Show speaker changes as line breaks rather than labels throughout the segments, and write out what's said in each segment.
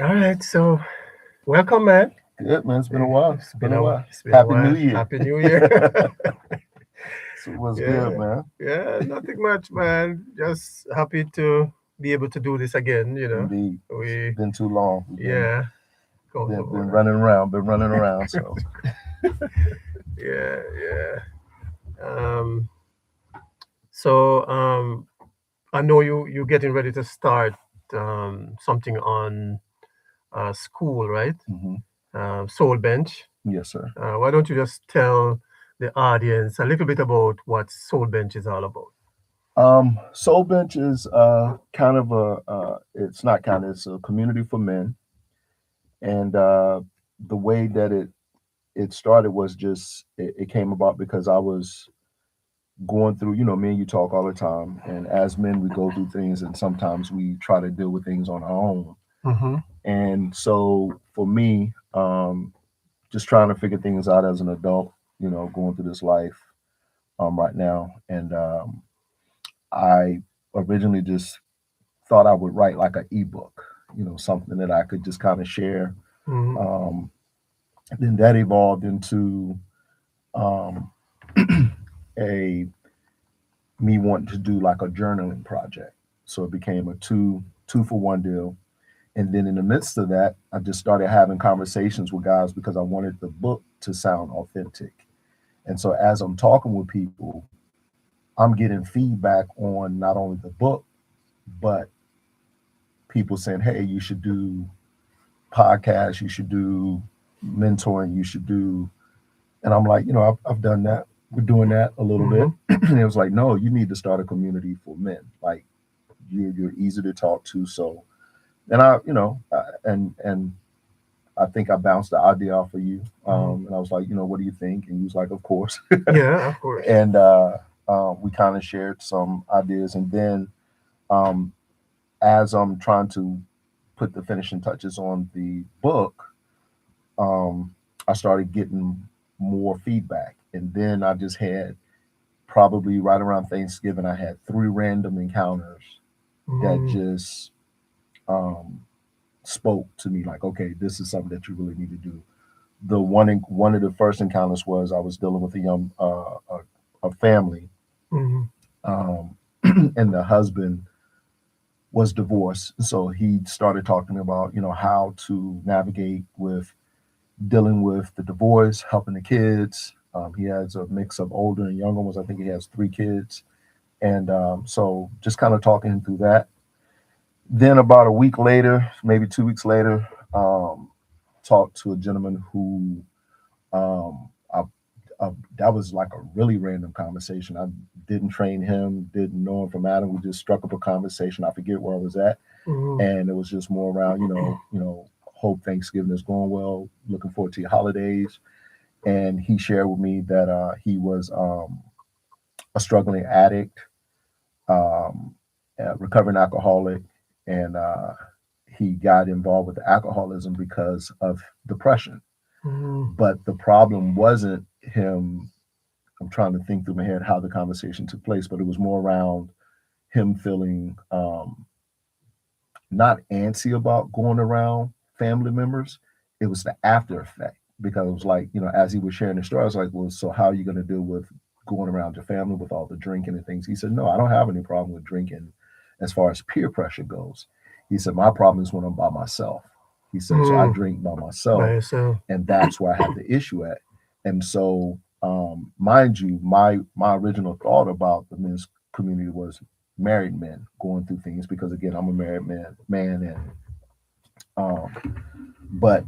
All right, so welcome, man.
Good, man. It's been a while.
It's
It's been
been
a
a
while.
it's been a
Happy New
while.
Year.
Happy New Year.
So what's good,
Yeah,
man?
yeah, nothing much, man. Just happy to be able to do this again.
Indeed. It's
We
been too long. We've been
yeah,
been
go
been
on.
running around, been running around. So
Yeah, yeah. Um, so I know you're getting ready to start something on school, right?
mhm.
Soul Bench.
Yes, sir.
Why don't you just tell the audience a little bit about what Soul Bench is all about?
Soul Bench is kind of it's not kind of, it's a community for men. And the way that it started was just it came about because I was going through, me and you talk all the time, and as men we go through things, and sometimes we try to deal with things on our own.
Mm-hmm.
And so for me, just trying to figure things out as an adult, going through this life right now. And I originally just thought I would write like an ebook, something that I could just kind of share.
Mm-hmm.
Um, then that evolved into um, a me wanting to do like a journaling project. So it became a two for one deal. And then in the midst of that, I just started having conversations with guys because I wanted the book to sound authentic. And so as I'm talking with people, I'm getting feedback on not only the book, but people saying, hey, you should do podcasts, you should do mentoring, you should do. And I'm like, I've done that. We're doing that a little
Mm-hmm.
bit. And it was like, no, you need to start a community for men. Like you're easy to talk to. So, and and I think I bounced the idea off of you.
Mm-hmm.
And I was like, what do you think? And he was like, of course.
Yeah, of course.
And we kind of shared some ideas. And then um, as I'm trying to put the finishing touches on the book, um, I started getting more feedback. And then I just had probably right around Thanksgiving, I had three random encounters that
Mm-hmm.
just um, spoke to me like, okay, this is something that you really need to do. One of the first encounters was I was dealing with a family,
Mm-hmm.
um, and the husband was divorced. So he started talking about how to navigate with dealing with the divorce, helping the kids. He has a mix of older and younger ones. I think he has three kids, and so just kind of talking him through that. Then about a week later, maybe 2 weeks later, talked to a gentleman who I that was like a really random conversation. I didn't train him, didn't know him from Adam. We just struck up a conversation. I forget where I was at,
Mm-hmm.
and it was just more around, hope Thanksgiving is going well. Looking forward to your holidays. And he shared with me that he was a struggling addict, um, a recovering alcoholic, and he got involved with alcoholism because of depression.
Mm-hmm.
But the problem wasn't him. I'm trying to think through my head how the conversation took place, but it was more around him feeling not antsy about going around family members. It was the after effect because it was like, as he was sharing the story, I was like, well, so how are you going to deal with going around your family with all the drinking and things? He said, no, I don't have any problem with drinking as far as peer pressure goes. He said, my problem is when I'm by myself. He said, so I
Mm.
drink by
By
myself,
yourself.
and that's where I have the issue at. And so, mind you, my original thought about the men's community was married men going through things because again, I'm a married man, and um, but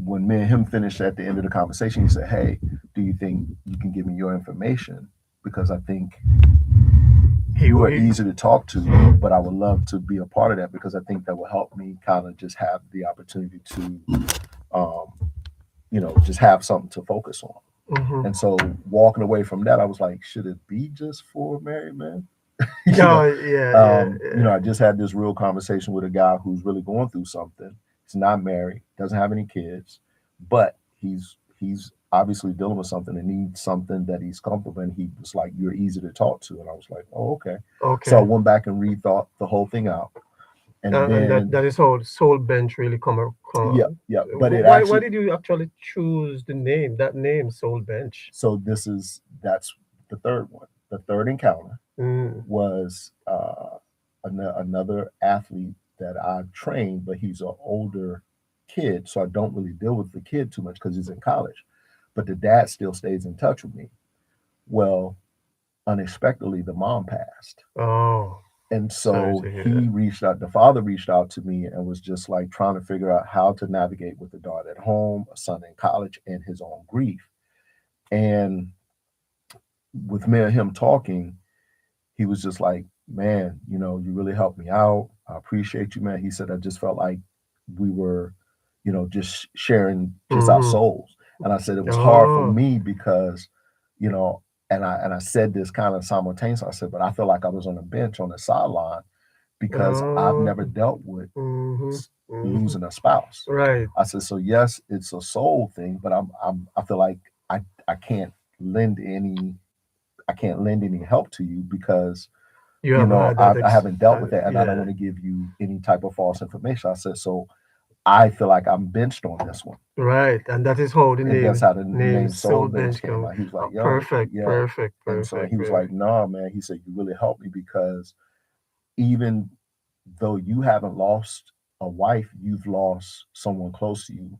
when me and him finished at the end of the conversation, he said, "Hey, do you think you can give me your information? Because I think
He,
you are
he,
easy to talk to, but I would love to be a part of that because I think that will help me kind of just have the opportunity to, um, just have something to focus on."
mm-hmm.
And so walking away from that, I was like, should it be just for married men? you know,
Oh, yeah, yeah, yeah.
I just had this real conversation with a guy who's really going through something. He's not married, doesn't have any kids, but he's obviously dealing with something and needs something that he's comfortable in. He was like, "You're easy to talk to," and I was like, "Oh, okay." So I
Okay.
went back and rethought the whole thing out, And
And that
then
that is how Soul Bench really
yeah, yeah, but it
why
actually,
did you actually choose that name, Soul Bench?
so that's the third one. The third encounter
Mm,
was another athlete that I've trained, but he's an older kid, so I don't really deal with the kid too much because he's in college. But the dad still stays in touch with me. Well, unexpectedly, the mom passed.
oh,
And
sorry
so
to hear
he
that.
reached out, the father reached out to me and was just like trying to figure out how to navigate with a daughter at home, a son in college, and his own grief. And with me and him talking, he was just like, man, you really helped me out. I appreciate you, man. He said, I just felt like we were, just sharing just our
Mm-hmm.
souls. And I said, it was hard for
Oh,
me because, you know, and I said this kind of simultaneously. I said, but I feel like I was on a bench on the sideline because I've
oh,
never dealt with
mm-hmm, mm-hmm.
losing a spouse.
Right.
I said, so yes, it's a soul thing, but I feel like I can't lend any I can't lend any help to you because
You haven't had that
I haven't dealt with that, and I don't
yeah.
want to give you any type of false information. I said, so I feel like I'm benched on this one,
Right, and that is how the
and that's
name
how the
name
name Soul
Soul
Bench
Bench
came
come.
out. He was like,
Oh,
yo,
perfect,
yeah,
perfect,
and so he
perfect,
was like,
perfect.
nah, man. He said, you really helped me because even though you haven't lost a wife, you've lost someone close to you.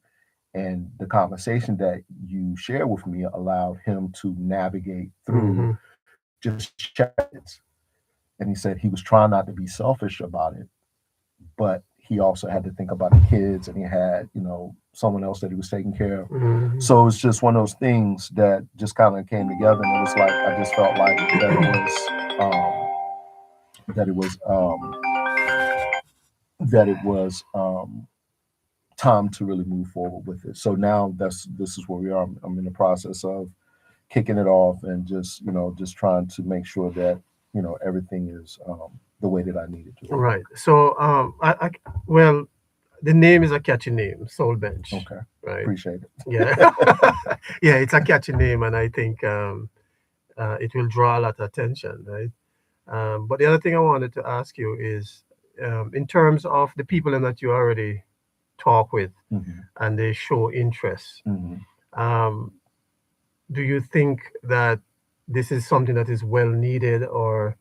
And the conversation that you shared with me allowed him to navigate through
Mm-hmm.
just challenges. And he said he was trying not to be selfish about it, but he also had to think about the kids and he had, someone else that he was taking care of.
Mm-hmm.
So it's just one of those things that just kind of came together. And it was like, I just felt like that it was, that it was, time to really move forward with it. So now this is where we are. I'm in the process of kicking it off and just trying to make sure that everything is the way that I need it to be.
Right. So well, the name is a catchy name, Soul Bench.
Okay,
Right.
appreciate it.
Yeah. Yeah, it's a catchy name, and I think it will draw a lot of attention, right? But the other thing I wanted to ask you is, in terms of the people that you already talk with
Hmm.
and they show interest,
Hmm.
um, do you think that this is something that is well needed, or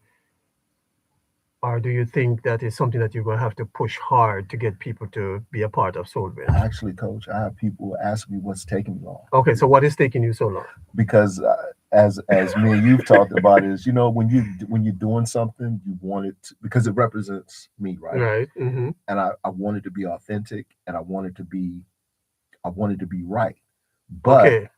do you think that is something that you're going to have to push hard to get people to be a part of Soul Bench?
Actually, coach, I have people ask me what's taking me long
Okay, so what is taking you so long?
because as me and you've talked about is when you're doing something you want it because it represents me, right?
Right. Mm-hmm.
And I want it to be authentic and I want it to be right. But
Okay.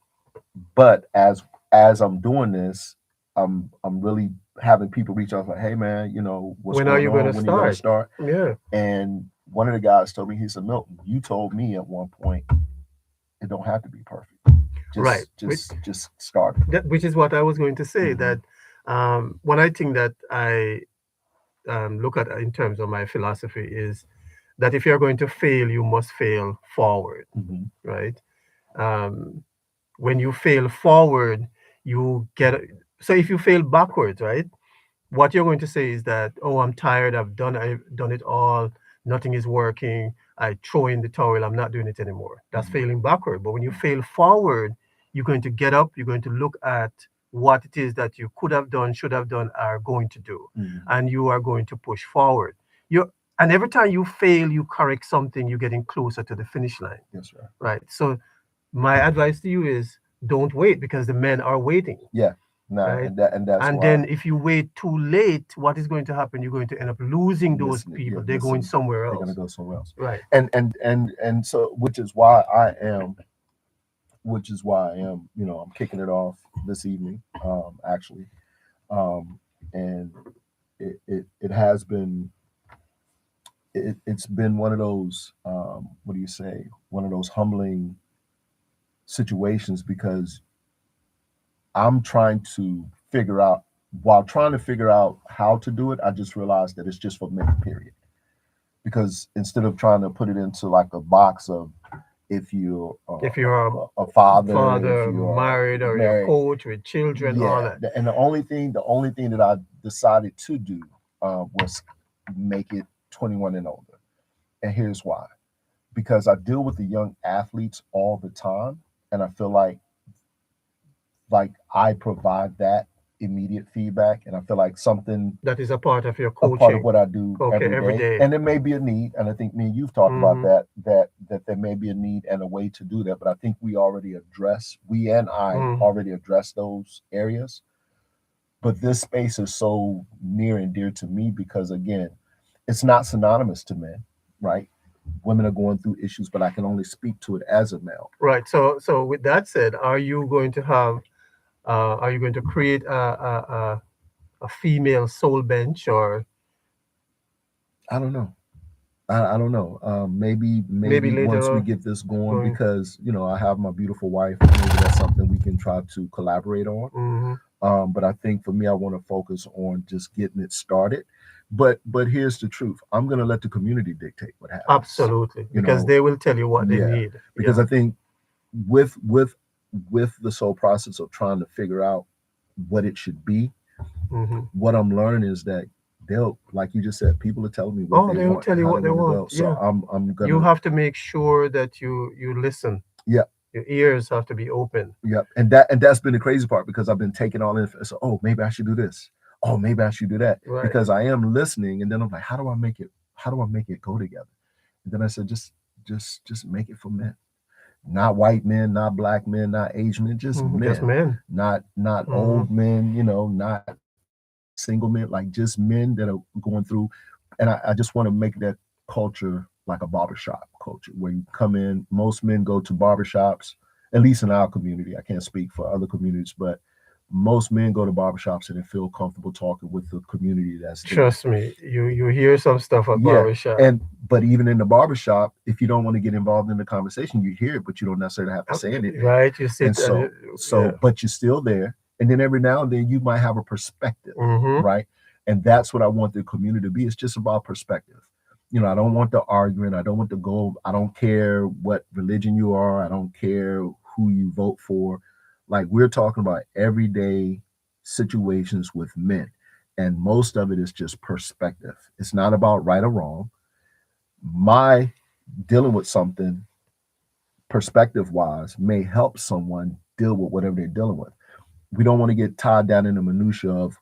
as I'm doing this, I'm really having people reach out like, hey man, what's
When are
going
you going to
on? When are you gonna
start?
start?
Yeah.
And one of the guys told me, he said, Milton, you told me at one point it don't have to be perfect.
Right.
Just start.
Which is what I was going to say.
Mm-hmm.
That one I think that I look at in terms of my philosophy is that if you're going to fail, you must fail forward.
Mm-hmm.
Right. Um, when you fail forward, you get. So if you fail backwards, right? What you're going to say is that, oh, I've done it all, nothing is working, I throw in the towel, I'm not doing it anymore. That's
Mm-hmm.
failing backward. But when you fail forward, you're going to get up, you're going to look at what it is that you could have done, should have done, are going to do,
Mm-hmm.
and you are going to push forward. You and every time you fail, you correct something, you're getting closer to the finish line.
Yes, sir.
Right. So my advice to you is don't wait because the men are waiting,
Yeah. No,
right?
and that's
And
why
then if you wait too late, what is going to happen? You're going to end up losing those people.
you're
They're going
missing.
somewhere
They're gonna
else.
go somewhere else.
Right.
And so which is why I am, I'm kicking it off this evening, actually. Um, and it has been it's been one of those what do you say, one of those humbling situations because I'm trying to figure out while trying to figure out how to do it, I just realized that it's just for men, period. Because instead of trying to put it into like a box of if you're
If you're
a
a
father, if
father,
you're
married, or you're a
married,
coach with children, all
yeah.
that.
And the only thing that I decided to do was make it 21 and older. And here's why. Because I deal with the young athletes all the time, and I feel like I provide that immediate feedback, and I feel like something
That is a part of your
a part of
coaching.
what I do
Okay,
every
every
day.
day.
And there may be a need, and I think me and you've talked about
Mm-hmm.
that there may be a need and a way to do that. But I think we and I
Mm-hmm.
already address those areas. But this space is so near and dear to me because again, it's not synonymous to men, right? Women are going through issues, but I can only speak to it as a male.
Right. So with that said, are you going to have are you going to create a female soul bench, or
I don't know. I don't know.
maybe
Maybe once we
later
get this going,
going?
because I have my beautiful wife. Maybe that's something we can try to collaborate on.
Mm-hmm.
But I think for me, I want to focus on just getting it started. But here's the truth: I'm going to let the community dictate what happens.
Absolutely,
You
because
know,
they will tell you what they
yeah,
need.
because
Yeah.
I think with with with this whole process of trying to figure out what it should be,
Mm-hmm.
what I'm learning is that they'll, like you just said, people are telling me what
Oh,
they
they will
want
tell
and
you
how they
what they
want to
want.
go. So
Yeah.
I'm
You
gonna,
have to make sure that you listen.
yeah.
Your ears have to be open.
Yep, and that's been the crazy part because I've been taking all in. So, oh, maybe I should do this. Oh, maybe I should do that
Right.
because I am listening, and then I'm like, how do I make it? How do I make it go together? And then I said, just make it for men, not white men, not black men, not Asian men, just
Mm-hmm. Just
men,
men.
not
Mm-hmm.
old men, not single men, like just men that are going through. And I just want to make that culture like a barbershop culture where you come in. Most men go to barbershops, at least in our community. I can't speak for other communities, but most men go to barbershops and they feel comfortable talking with the community that's there.
Trust me, you hear some stuff at
Yeah.
barbershop.
And but even in the barbershop, if you don't want to get involved in the conversation, you hear it, but you don't necessarily have to say anything.
Right? You
And
sit and
so
yeah.
but you're still there. And then every now and then you might have a perspective,
Mm-hmm.
right? And that's what I want the community to be. It's just about perspective. I don't want the argument. I don't want the goal. I don't care what religion you are. I don't care who you vote for. Like we're talking about everyday situations with men. And most of it is just perspective. It's not about right or wrong. My dealing with something perspective wise may help someone deal with whatever they're dealing with. We don't want to get tied down in the minutia of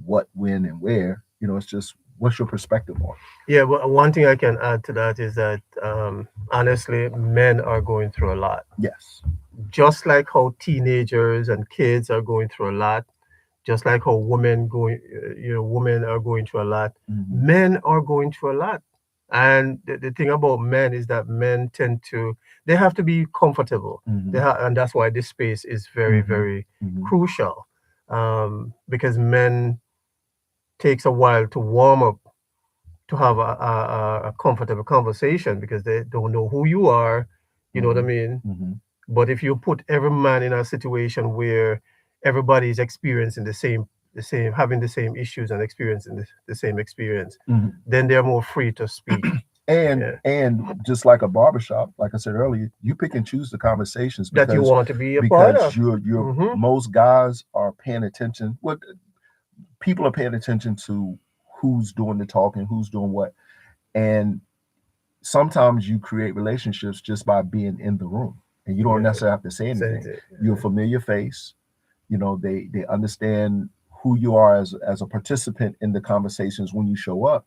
what, when, and where. It's just what's your perspective on it?
Yeah, but one thing I can add to that is that honestly, men are going through a lot.
Yes.
Just like how teenagers and kids are going through a lot, just like how women are going through a lot,
Mm-hmm.
men are going through a lot. And the thing about men is that men tend to, they have to be comfortable.
Mm-hmm.
And that's why this space is very,
Mm-hmm.
very
Mm-hmm.
crucial, because men takes a while to warm up to have a comfortable conversation because they don't know who you are. You know what I mean?
Mm-hmm.
But if you put every man in a situation where everybody is experiencing having the same issues and experiencing the same experience,
Mm-hmm.
then they're more free to speak.
And
Yeah.
and just like a barbershop, like I said earlier, you pick and choose the conversations
That you
because
want to be a part
because
of.
you're
Hmm.
most guys are paying attention. What people are paying attention to who's doing the talking, who's doing what. And sometimes you create relationships just by being in the room. And you don't
Yeah.
necessarily have to say
Same
anything.
thing.
You're a familiar face. They understand who you are as a participant in the conversations when you show up.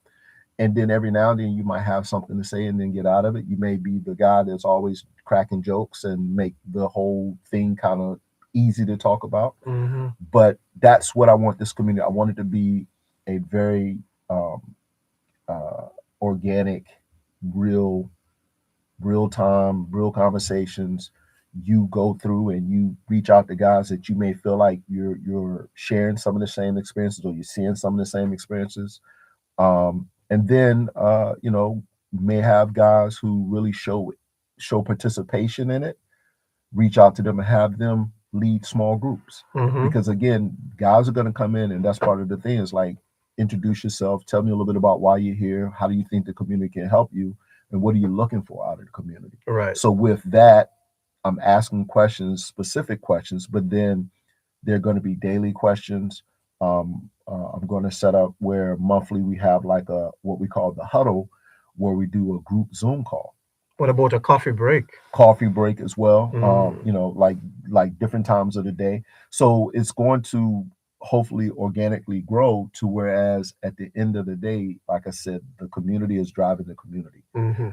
And then every now and then you might have something to say and then get out of it. You may be the guy that's always cracking jokes and make the whole thing kind of easy to talk about.
Hmm.
But that's what I want this community. I want it to be a very uh, organic, real, real time, real conversations. You go through and you reach out to guys that you may feel like you're sharing some of the same experiences or you're seeing some of the same experiences. And then you may have guys who really show participation in it. Reach out to them and have them lead small groups
Hmm.
because again, guys are going to come in and that's part of the thing is like introduce yourself, tell me a little bit about why you're here, how do you think the community can help you, and what are you looking for out of the community.
Right.
So with that, I'm asking questions, specific questions, but then they're going to be daily questions. I'm going to set up where monthly we have like a what we call the huddle, where we do a group Zoom call,
What about a coffee break?
coffee break as well.
Mm.
Like different times of the day. So it's going to hopefully organically grow to whereas at the end of the day, like I said, the community is driving the community.
Mm-hmm.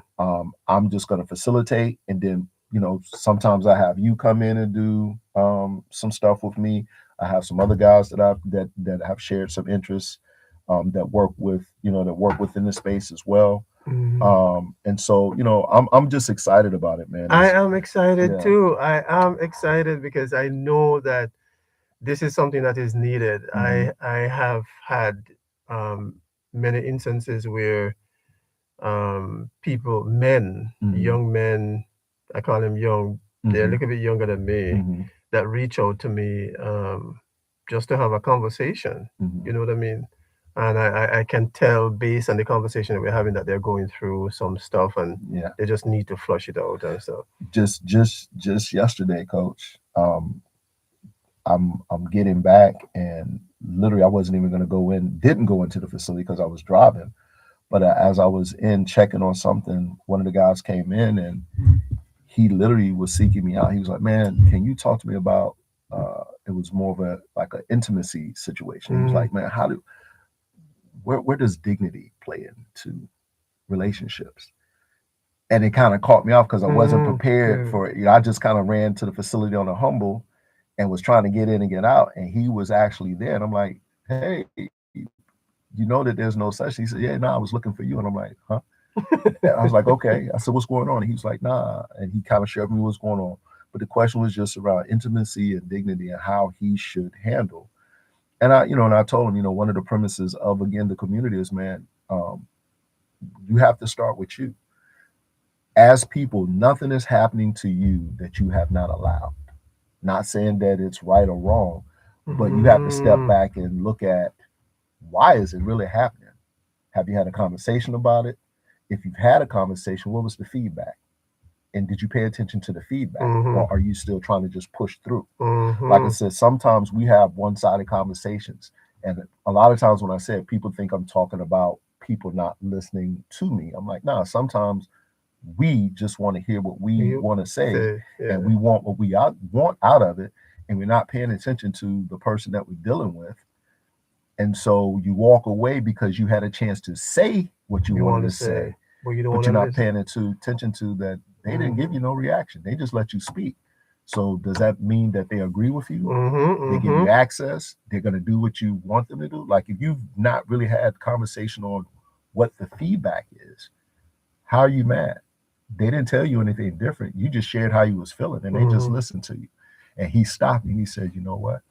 I'm just going to facilitate, and then sometimes I have you come in and do some stuff with me. I have some other guys that have shared some interests that work within the space as well.
Mm-hmm.
And so I'm just excited about it, man.
I
It's
am excited
yeah.
too. I am excited because I know that this is something that is needed.
Mhm,
I have had um, many instances where people, men,
mhm,
young men, I call them young, they're a
mhm,
little bit younger than me,
mhm,
that reach out to me just to have a conversation.
mhm.
You know what I mean? And I can tell based on the conversation that we're having that they're going through some stuff and
Yeah.
they just need to flush it out and stuff.
Just yesterday, coach. I'm getting back, and literally I wasn't even going to didn't go into the facility because I was driving. But as I was in checking on something, one of the guys came in and he literally was seeking me out. He was like, "Man, can you talk to me about?" It was more of a like an intimacy situation. He was
Mm,
like, "Man, where does dignity play into relationships?" And it kind of caught me off because I wasn't prepared
good.
for it. I just kind of ran to the facility on a humble and was trying to get in and get out, and he was actually there. And I'm like, "Hey, you know that there's no such." He said, "Yeah, no, I was looking for you." And I'm like, "Huh?" And I was like, "Okay." I said, "What's going on?" And he was like, "Nah." And he kind of shared with me what's going on. But the question was just around intimacy and dignity and how he should handle. And I told him, one of the premises of again the community is, man, you have to start with you. As people, nothing is happening to you that you have not allowed. Not saying that it's right or wrong, but you have to step
Mm,
back and look at why is it really happening? Have you had a conversation about it? If you've had a conversation, what was the feedback? And did you pay attention to the feedback?
mm-hmm,
Or are you still trying to just push through? Like I
mm-hmm.
said, sometimes we have one sided conversations. And a lot of times when I say it, people think I'm talking about people not listening to me. I'm like, nah, sometimes we just want to hear what we
You
want to say,
say,
and
yeah.
we want what want out of it, and we're not paying attention to the person that we're dealing with. And so you walk away because you had a chance to say what you
You
wanted
want to
to say,
say, but you don't
but
want
you're
to
not
listen.
paying attention to that. They didn't give
Mm-hmm,
you no reaction. They just let you speak. So does that mean that they agree with you?
mm-hmm,
They give
mm-hmm.
you access. They're going to do what you want them to do. Like if you've not really had conversation on what the feedback is, how are you mad? They didn't tell you anything different. You just shared how you was feeling, and they just
Mm-hmm.
listened to you. And he stopped and he said, "You know what?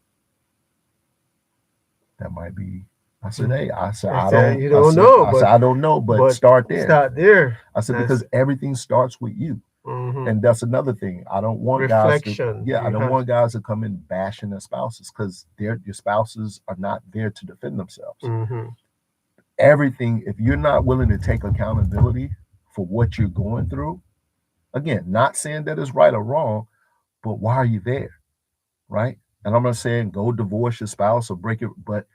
That might be." I said, "Hey," I said,
I said, you don't know,
I said, I don't know, but
but
start there.
start there.
I said
That's
because everything starts with you,
mm-hmm.
and that's another thing. I don't want guys to,
Reflection.
yeah, I
You
don't
have
want guys to come in bashing their spouses because your spouses are not there to defend themselves.
mm-hmm.
Everything, if you're not willing to take accountability for what you're going through, again, not saying that it's right or wrong, but why are you there? Right? And I'm not saying go divorce your spouse or break it, but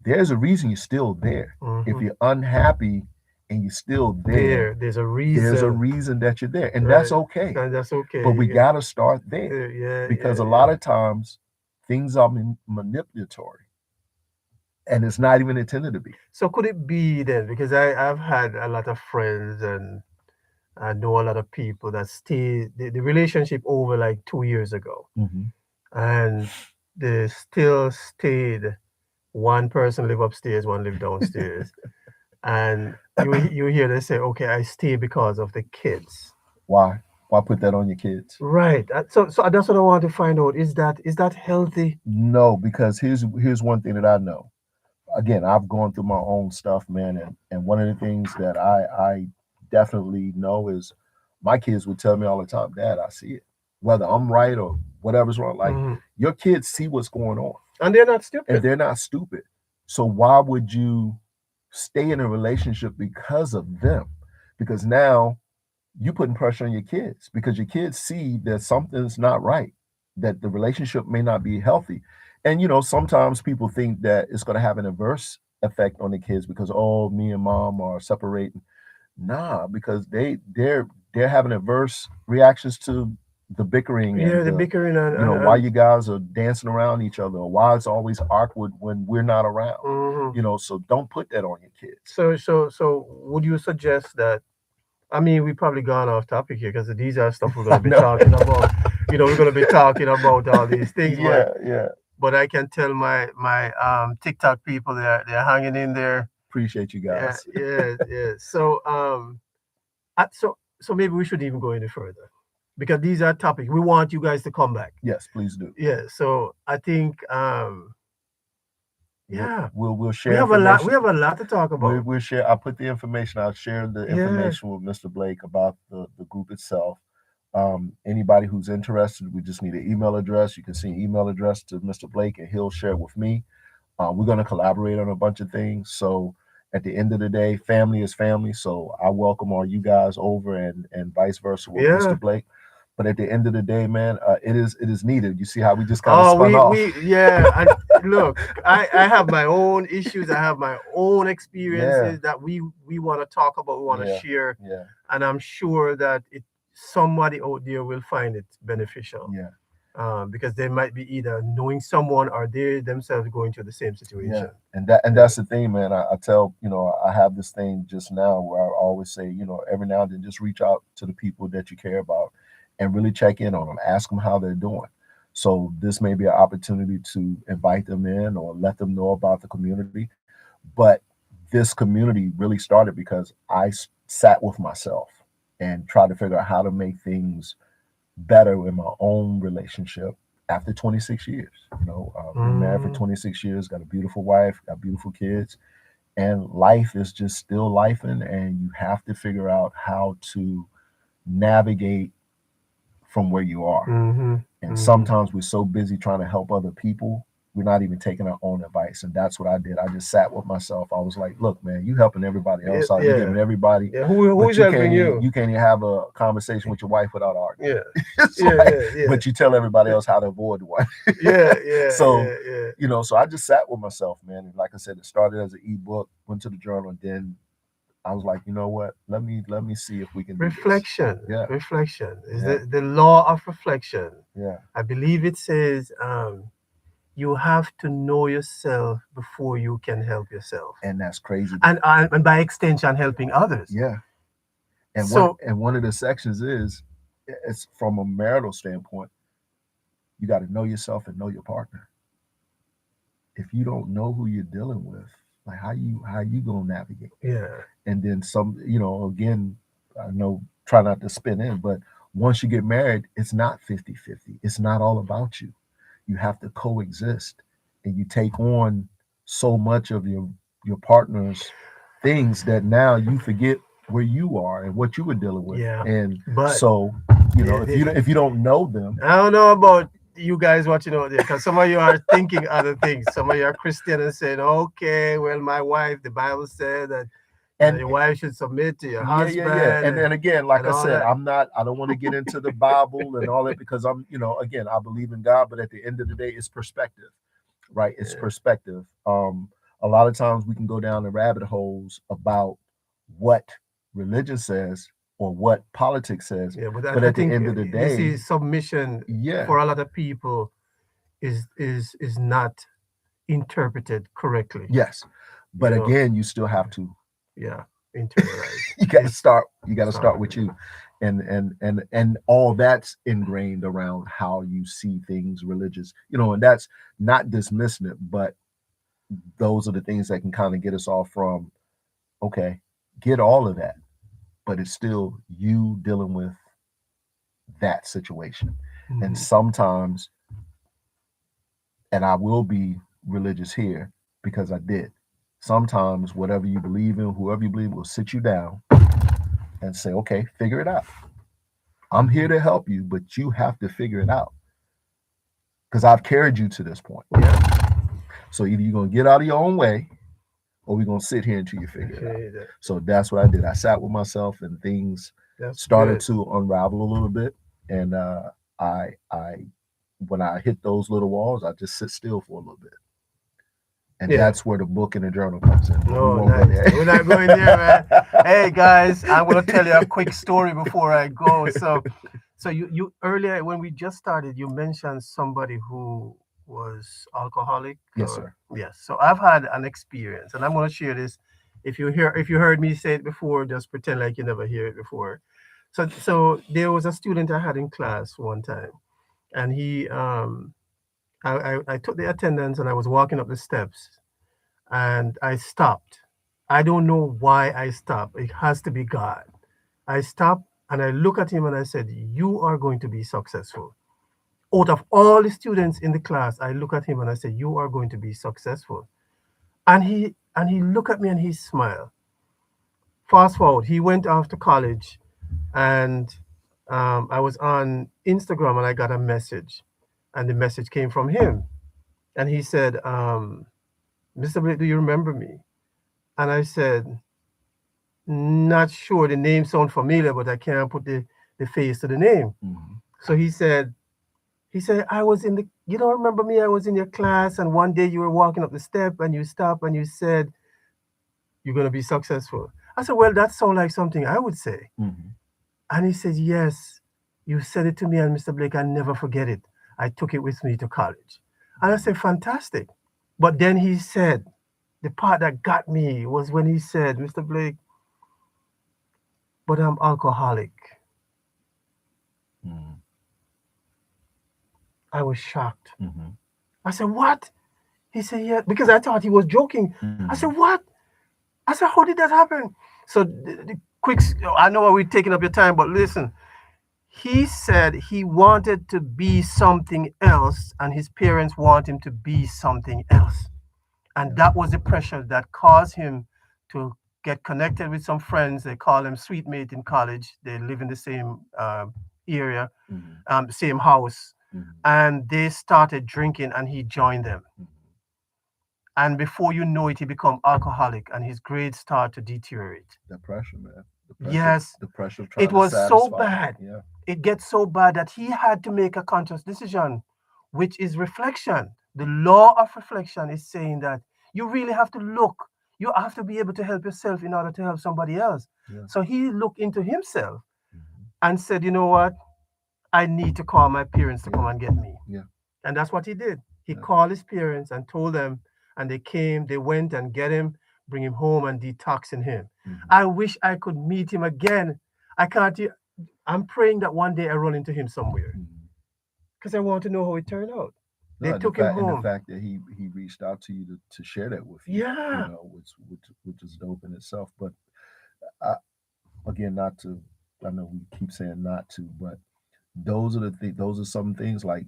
there's a reason you're still there. If
Mm-hmm.
you're unhappy and you're still there,
There's a
there's a
reason,
reason that you're there. And that's
right?
okay.
And that's
But
okay.
we
You get
got to start there
there. Yeah,
because
yeah,
a
yeah.
lot of times things are manipulatory and it's not even intended to be.
So could it be then? Because I've had a lot of friends and I know a lot of people that stay the relationship over like 2 years ago,
Mm-hmm.
and they still stayed. One person live upstairs, one live downstairs, and you hear they say, "Okay, I stay because of the kids."
Why? Why put that on your kids?
Right. So that's what I want to find out. Is that healthy?
No, because here's one thing that I know. Again, I've gone through my own stuff, man, and one of the things that I definitely know is my kids would tell me all the time, "Dad, I see it. Whether I'm right or whatever's wrong, like
Mhm.
your kids see what's going on,
And they're not
and
stupid.
they're not stupid. So why would you stay in a relationship because of them? Because now you putting pressure on your kids because your kids see that something's not right, that the relationship may not be healthy. And sometimes people think that it's going to have an adverse effect on the kids because, oh, me and mom are separating. Nah, because they're having adverse reactions to the bickering
Yeah,
and
the
the,
bickering
why you guys are dancing around each other, or why it's always awkward when we're not around.
Mhm.
So don't put that on your kids.
So would you suggest that? I mean, we probably gone off topic here because these are stuff we're going
I
to be
know.
talking about. We're going to be talking about all these things,
Yeah, yeah.
but I can tell my TikTok people they're hanging in there.
Appreciate you
Yeah,
guys.
yeah, yeah. So maybe we should even go any further because these are topics we want you guys to come back.
Yes, please do.
Yeah. So I think
We'll
yeah,
we'll
we
share
have a lot.
information.
We have a lot to talk
We'll,
about.
we'll share. I'll put the information. I'll share the
Yeah.
information with Mr. Blake about the group itself. Anybody who's interested, we just need an email address. You can send an email address to Mr. Blake, and he'll share it with me. We're going to collaborate on a bunch of things. So at the end of the day, family is family. So I welcome all you guys over, and vice versa with
Yeah.
Mr. Blake. But at the end of the day, man, it is needed. You see how we just kind of
Oh,
spun off.
we yeah. And look, I have my own issues. I have my own
Yeah,
experiences that we want to talk about. We want to
yeah,
share,
yeah,
and I'm sure that somebody out there will find it beneficial.
yeah.
Because they might be either knowing someone or they themselves going through the same
Yeah,
situation.
and
Yeah.
that's the thing, man. I tell I have this thing just now where I always say, every now and then just reach out to the people that you care about and really check in on them, ask them how they're doing. So this may be an opportunity to invite them in or let them know about the community. But this community really started because sat with myself and tried to figure out how to make things better in my own relationship after 26 years. Been married for
Mm,
26 years, got a beautiful wife, got beautiful kids, and life is just still lifing, and you have to figure out how to navigate from where you are.
mm-hmm,
And
mm-hmm.
sometimes we're so busy trying to help other people, we're not even taking our own advice. And that's what I did. I just sat with myself. I was like, look, man, you helping everybody else out. You're
Yeah,
giving everybody,
yeah. Who's
but you
helping
can't even
you?
you can't even have a conversation with your wife without arguing.
Yeah,
It's
yeah,
like,
yeah, yeah,
but you tell everybody else how to avoid one.
yeah, yeah,
So,
yeah, yeah.
so I just sat with myself, man. And like I said, it started as an ebook, went to the journal, and then I was like, you know what? Let me see if we can do this.
Reflection,
Yeah,
reflection is
yeah,
the law of reflection.
yeah.
I believe it says you have to know yourself before you can help yourself,
And that's crazy.
and by extension, helping others.
Yeah. And one
So
and one of the sections is it's from a marital standpoint, you got to know yourself and know your partner. If you don't know who you're dealing with, like how you gonna navigate?
yeah,
And then some, again, I know try not to spin in, but once you get married, it's not 50-50. It's not all about you. You have to coexist, and you take on so much of your partner's things that now you forget where you are and what you were dealing with.
yeah.
And
But
so,
the,
if you don't know them,
I don't know about you guys watching out there because some of you are thinking other things. Some of you are Christian and saying, okay, well, my wife, the Bible said that
and
your wife should submit to your
yeah, yeah, yeah.
husband
And again,
and
like I
all
said,
that.
I don't want to get into the Bible and all that because again, I believe in God, but at the end of the day, it's perspective, right? It's
Yeah.
perspective. A lot of times we can go down the rabbit holes about what religion says or what politics says,
Yeah, but
but
I
at the
think
end of the
you see,
day,
submission
yeah,
for a lot of people is not interpreted correctly.
yes.
You
But
know,
again, you still have to
yeah, internalize. It's
you got to start
start.
with you, and all that's ingrained around how you see things religious, and that's not dismissing it, but those are the things that can kind of get us off from, okay, get all of that, but it's still you dealing with that situation. And
Mhm.
sometimes, and I will be religious here because I did, sometimes whatever you believe in, whoever you believe will sit you down and say, okay, figure it out. I'm here to help you, but you have to figure it out because I've carried you to this point.
Yeah.
So either you're going to get out of your own way or we're going to sit here until you figure it out.
Okay,
So that's what I did. I sat with myself and things
that's
started
good.
to unravel a little bit. And I when I hit those little walls, I just sit still for a little bit And
Yeah.
that's where the book and the journal comes in. We
No,
won't go
nice.
there.
We're not going there, man. Hey guys, I'm gonna tell you a quick story before I go. So you earlier when we just started, you mentioned somebody who was alcoholic.
Yes, sir.
Yes. So I've had an experience, and I'm gonna share this. If you heard me say it before, just pretend like you never hear it before. So there was a student I had in class one time, and I took the attendance and I was walking up the steps and I stopped. I don't know why I stopped. It has to be God. I stopped and I look at him and I said, "You are going to be successful." Out of all the students in the class, I look at him and I said, "You are going to be successful." And he looked at me and he smiled. Fast forward, he went off to college, and I was on Instagram and I got a message, and the message came from him, and he said, "Mr. Blake, do you remember me?" And I said, "Not sure. The name sounds familiar, but I can't put the face to the name."
Mhm.
So he said, "I was in the, you don't remember me? I was in your class, and one day you were walking up the step and you stopped and you said, you're going to be successful." I said, "Well, that sounds like something I would say."
Mhm.
And he said, "Yes, you said it to me, and Mr. Blake, I never forget it. I took it with me to college." And I said, "Fantastic." But then he said, the part that got me was when he said, "Mr. Blake, but I'm alcoholic."
Mhm.
I was shocked.
Mhm.
I said, "What?" He said, "Yeah," because I thought he was joking. I
Mhm.
said, "What?" I said, "How did that happen?" So the quick, I know we're taking up your time, but listen, he said he wanted to be something else, and his parents want him to be something else. And
Yeah.
that was the pressure that caused him to get connected with some friends. They call them sweet mate in college. They live in the same area,
Mhm.
same house.
Mhm.
And they started drinking, and he joined them.
Mhm.
And before you know it, he become alcoholic, and his grades start to deteriorate.
Depression, man.
Yes,
The pressure of
it
trying to
was so
satisfy.
bad.
Yeah.
It gets so bad that he had to make a conscious decision, which is reflection. The law of reflection is saying that you really have to look. You have to be able to help yourself in order to help somebody else.
Yeah.
So he looked into himself
Mhm.
and said, "You know what? I need to call my parents to
Yeah.
come and get me."
Yeah.
And that's what he did. He
Yeah.
called his parents and told them, and they came, they went and get him, bring him home and detoxing him.
Mhm.
I wish I could meet him again. I can't. I'm praying that one day I run into him somewhere
Mhm.
because I want to know how it turned out. They
No, and the
took him
fact and the
home.
fact that he reached out to you to share that with you,
Yeah.
which is dope in itself. But I, again, not to, I know we keep saying not to, but those are some things like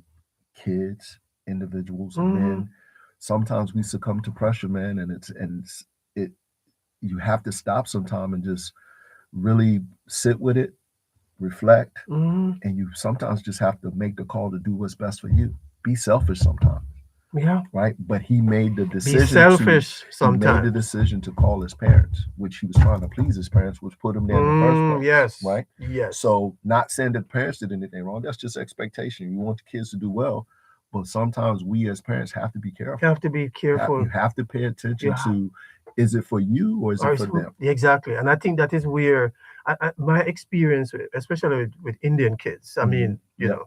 kids, individuals,
Hmm.
men. Sometimes we succumb to pressure, man, and it you have to stop sometime and just really sit with it, reflect,
Hmm.
and you sometimes just have to make the call to do what's best for you. Be selfish sometimes,
Yeah.
right? But he made the
Be
decision to
selfish
he made the
sometimes.
decision to call his parents, which he was trying to please his parents, which put him there in the first place,
Yes.
right?
Yes.
So not saying that parents did anything wrong. That's just expectation. You want the kids to do well, but sometimes we as parents have to be
You
careful.
have to be
You
careful.
have to pay attention
Yeah.
to, is it for you or is
Or
it
it's,
for them?
exactly. And I think that is where my experience, especially with Indian kids, I
Mhm.
mean,
Yep.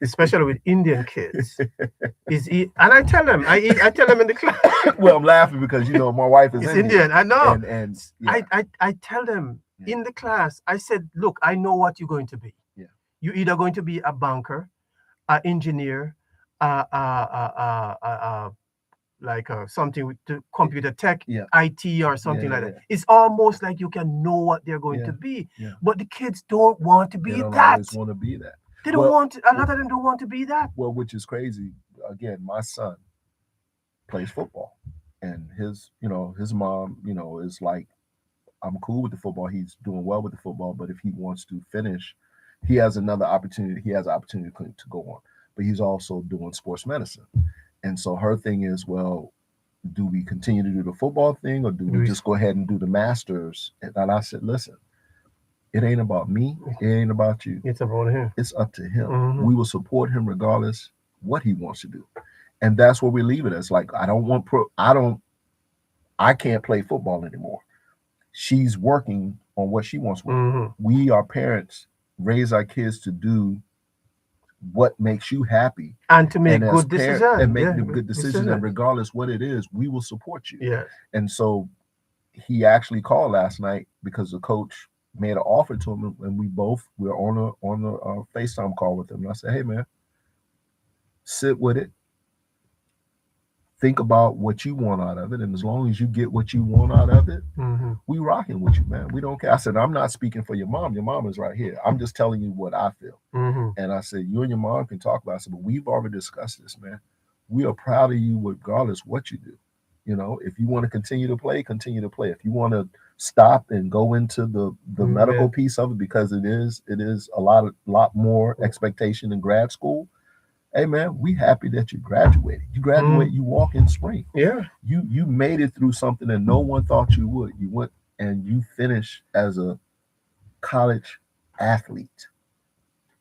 especially with Indian kids, and I tell them, I tell them in the class,
Well, I'm laughing because my wife is
it's
Indian,
Indian. I know.
and yeah,
I tell them
yeah,
in the class, I said, "Look, I know what you're going to be.
yeah,
You're either going to be a banker, an engineer, like something with computer tech,
yeah,
IT, or
yeah,
something
yeah,
like that.
yeah,
It's almost like you can know what they're going to
yeah,
be,
yeah.
but the kids don't want to
They
be
don't
that.
always want to be that.
They don't
Well,
want. A lot of them don't want to be that.
well, which is crazy. Again, my son plays football, and his mom, is like, I'm cool with the football. He's doing well with the football, but if he wants to finish, he has another opportunity. He has an opportunity to go on, but he's also doing sports medicine. And so her thing is, well, do we continue to do the football thing or do we
Luis,
just go ahead and do the masters? And I said, listen, it ain't about me. It ain't about you.
it's about him.
It's up to him.
Hmm.
We will support him regardless what he wants to do. And that's what we leave it as. Like, I can't play football anymore. She's working on what she wants to work.
Hmm.
We, our parents, raise our kids to do what makes you happy,
And to
and
make
as
good
parent, and
decision.
make
Yeah,
the
good
good decisions, and
decision.
regardless what it is, we will support you.
Yes.
And so he actually called last night because the coach made an offer to him, and we're on a FaceTime call with him. And I said, hey man, sit with it, think about what you want out of it, and as long as you get what you want out of it,
Hmm.
we rocking with you, man. We don't care. I said, I'm not speaking for your mom. Your mom is right here. I'm just telling you what I feel.
Hmm.
And I said, you and your mom can talk about it. I said, but we've already discussed this, man. We are proud of you regardless what you do. You know, if you want to continue to play, continue to play. If you want to stop and go into the medical piece of it, because it is a lot more expectation in grad school. Hey man, we happy that you graduated. You graduate, you walk in spring.
Yeah.
You made it through something that no one thought you would. You went and you finished as a college athlete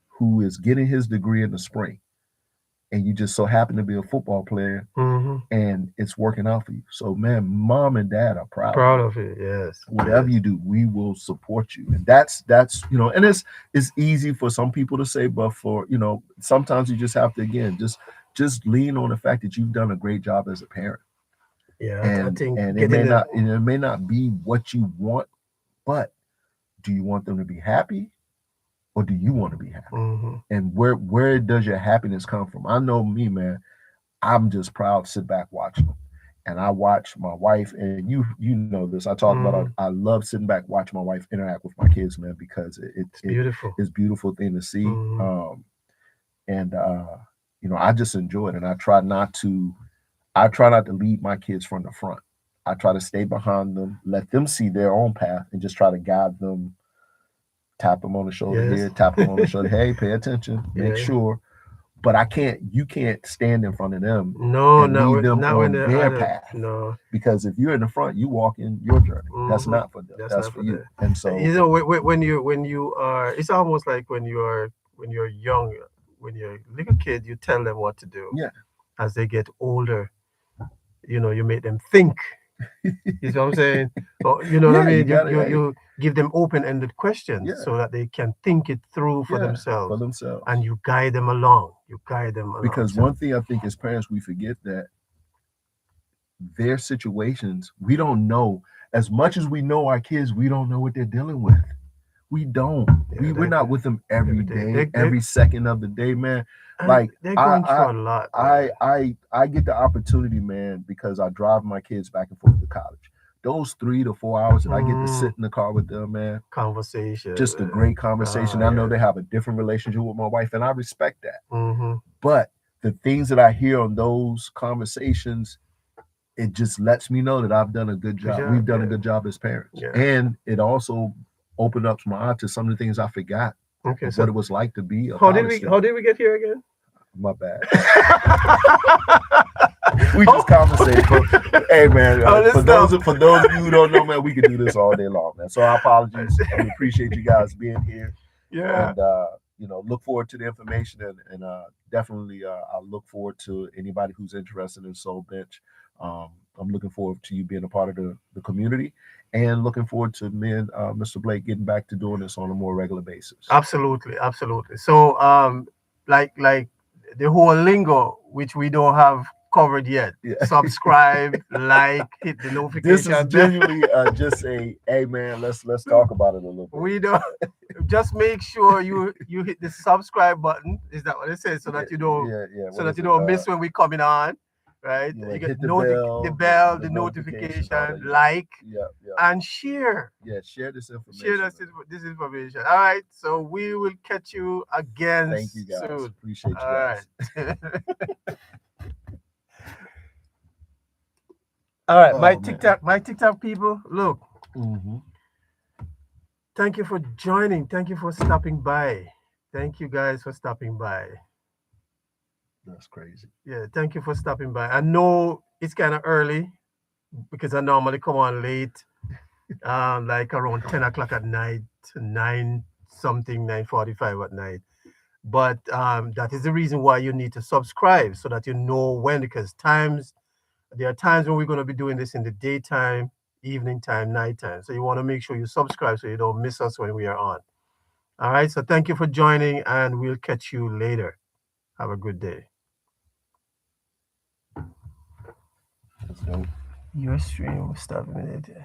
who is getting his degree in the spring, and you just so happen to be a football player,
Hmm.
and it's working out for you. So man, mom and dad are proud of
Proud
you.
of it. Yes.
Whatever
Yes.
you do, we will support you. And that's and it's easy for some people to say, but for sometimes you just have to, again, just lean on the fact that you've done a great job as a parent.
Yeah. I
And
think
and
getting the.
it may not be what you want, but do you want them to be happy, or do you want to be happy?
Hmm.
And where does your happiness come from? I know me, man. I'm just proud to sit back watching them. And I watch my wife, and you know this. I talk about
Hmm.
I love sitting back watching my wife interact with my kids, man, because
It's beautiful.
is a beautiful thing to see.
Hmm.
And I just enjoy it, and I try not to lead my kids from the front. I try to stay behind them, let them see their own path, and just try to guide them, tap them on the shoulder
Yes.
here, tap them on the shoulder. Hey, pay attention, make
Yeah.
sure. But you can't stand in front of them
No,
and lead them
not when
on
the
their
other.
path.
No.
Because if you're in the front, you walk in your journey. That's
Hmm.
not for them.
That's
That's
not
for
for
you.
them.
And so,
When you are, it's almost like when you're young, when you're a little kid, you tell them what to do.
yeah,
As they get older, you make them think. You know what I'm saying? Or, you know what I
yeah, you
mean? You
got it.
you
Hey,
you give them open-ended questions
yeah,
so that they can think it through for
yeah, for
themselves, and
themselves.
you guide them along. You guide them along.
Because
So
one thing I think as parents, we forget that their situations, we don't know as much as we know our kids. We don't know what they're dealing with. We don't.
yeah,
We're not with them every
every day
day, every second of the day, man.
and
Like
they're
I,
going
I,
through a lot,
I,
man.
I get the opportunity, man, because I drive my kids back and forth to college. Those 3 to 4 hours that I get to sit
Mm,
in the car with them, man,
conversation,
just a
man.
great conversation.
Oh
I know
yeah.
they have a different relationship with my wife, and I respect that.
Mm-hmm.
But the things that I hear on those conversations, it just lets me know that I've done a good
Good
job. We've
job.
done a
Yeah.
good job as parents.
Yeah.
And it also opened up my eyes to some of the things I forgot
Okay.
of what
So
it was like to be a
how did
college
we how
student.
did we get here again?
My bad. We just conversate. Hey man,
Oh, this stuff.
for those of you who don't know, man, we could do this all day long, man. So our apologies. We appreciate you guys being here,
Yeah.
and look forward to the information, and definitely I look forward to anybody who's interested in Soul Bench. I'm looking forward to you being a part of the community, and looking forward to me and Mr. Blake getting back to doing this on a more regular basis.
Absolutely, absolutely. So, like the whole lingo, which we don't have covered yet.
Yeah.
Subscribe, like, hit the
This is
notification bell.
genuinely just a, hey man, let's talk about it a little bit.
We don't. Just make sure you hit the subscribe button. Is that what it says? So that you don't,
Yeah.
so
What
that
is
you
it?
don't miss when we coming on. Right?
Yeah,
You
like
get
hit
the
the
bell, the
notifications, all
notification,
that.
like,
Yeah.
and share.
Yeah, share this
Share
information.
this information. All right. So we will catch you again
Thank you guys.
soon.
Appreciate you
All
guys.
right. All right. My
Oh man.
TikTok people, look,
Hmm.
thank you for joining. Thank you for stopping by. Thank you guys for stopping by.
That's crazy.
Yeah, thank you for stopping by. I know it's kind of early because I normally come on late, like around 10 o'clock at night, 9 something, 9:45 at night. But that is the reason why you need to subscribe so that you know when, because there are times when we're going to be doing this in the daytime, evening time, nighttime. So you want to make sure you subscribe so you don't miss us when we are on. All right. So thank you for joining, and we'll catch you later. Have a good day.
That's dope.
Your stream will stop immediately.